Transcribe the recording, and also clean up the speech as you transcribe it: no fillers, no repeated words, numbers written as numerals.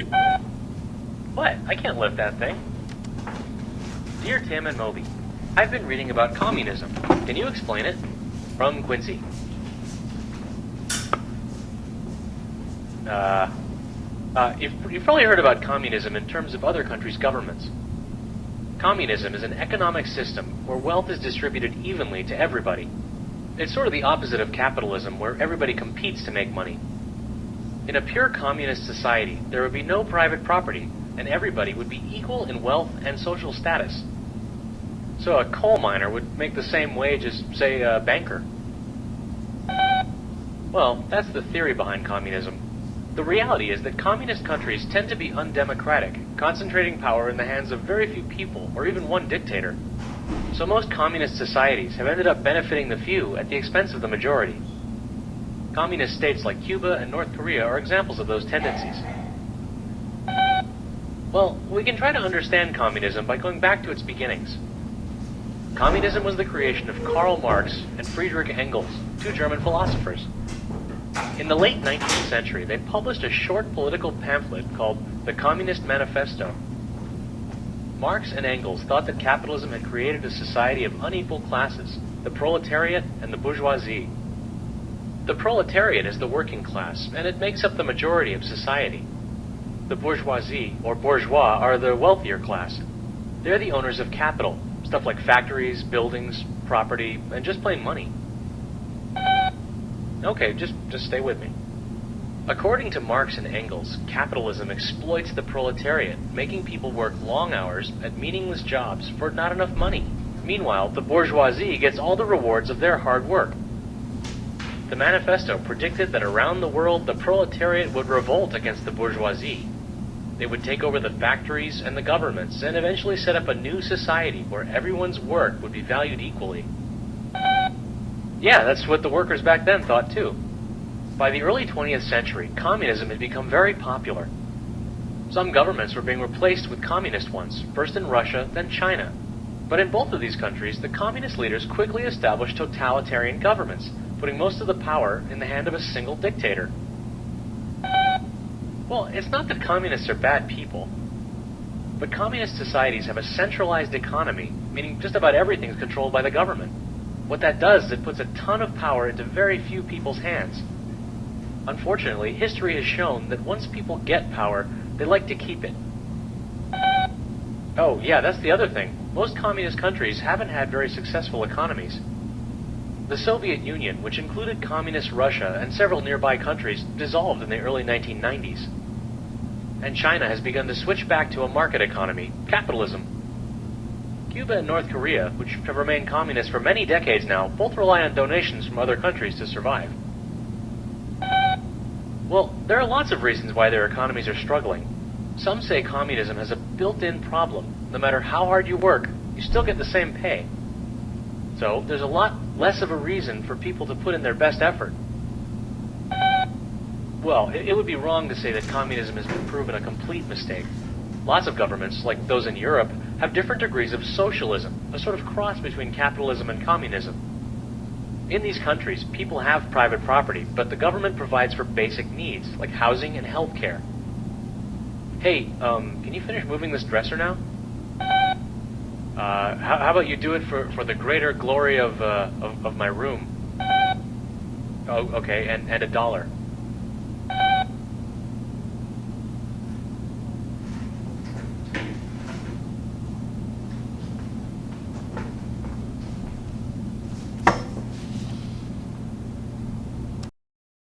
What? I can't lift that thing. Dear Tim and Moby, I've been reading about communism. Can you explain it? From Quincy. You've probably heard about communism in terms of other countries' governments. Communism is an economic system where wealth is distributed evenly to everybody. It's sort of the opposite of capitalism, where everybody competes to make money. In a pure communist society, there would be no private property, and everybody would be equal in wealth and social status. So a coal miner would make the same wage as, say, a banker. Well, that's the theory behind communism. The reality is that communist countries tend to be undemocratic, concentrating power in the hands of very few people, or even one dictator. So most communist societies have ended up benefiting the few at the expense of the majority. Communist states like Cuba and North Korea are examples of those tendencies. Well, we can try to understand communism by going back to its beginnings. Communism was the creation of Karl Marx and Friedrich Engels, two German philosophers. In the late 19th century, they published a short political pamphlet called the Communist Manifesto. Marx and Engels thought that capitalism had created a society of unequal classes, the proletariat and the bourgeoisie. The proletariat is the working class, and it makes up the majority of society. The bourgeoisie, or bourgeois, are the wealthier class. They're the owners of capital, stuff like factories, buildings, property, and just plain money. Okay, just stay with me. According to Marx and Engels, capitalism exploits the proletariat, making people work long hours at meaningless jobs for not enough money. Meanwhile, the bourgeoisie gets all the rewards of their hard work. The manifesto predicted that around the world the proletariat would revolt against the bourgeoisie. They would take over the factories and the governments and eventually set up a new society where everyone's work would be valued equally. Yeah, that's what the workers back then thought too. By the early 20th century, communism had become very popular. Some governments were being replaced with communist ones, first in Russia, then China. But in both of these countries, the communist leaders quickly established totalitarian governments, putting most of the power in the hand of a single dictator. Well, it's not that communists are bad people, but communist societies have a centralized economy, meaning just about everything is controlled by the government. What that does is it puts a ton of power into very few people's hands. Unfortunately, history has shown that once people get power, they like to keep it. Oh, yeah, that's the other thing. Most communist countries haven't had very successful economies. The Soviet Union, which included communist Russia and several nearby countries, dissolved in the early 1990s. And China has begun to switch back to a market economy, capitalism. Cuba and North Korea, which have remained communist for many decades now, both rely on donations from other countries to survive. Well, there are lots of reasons why their economies are struggling. Some say communism has a built-in problem. No matter how hard you work, you still get the same pay. So, there's a lot less of a reason for people to put in their best effort. Well, it would be wrong to say that communism has been proven a complete mistake. Lots of governments, like those in Europe, have different degrees of socialism, a sort of cross between capitalism and communism. In these countries, people have private property, but the government provides for basic needs, like housing and health care. Hey, can you finish moving this dresser now? How about you do it for the greater glory of my room? Oh, okay, and $1.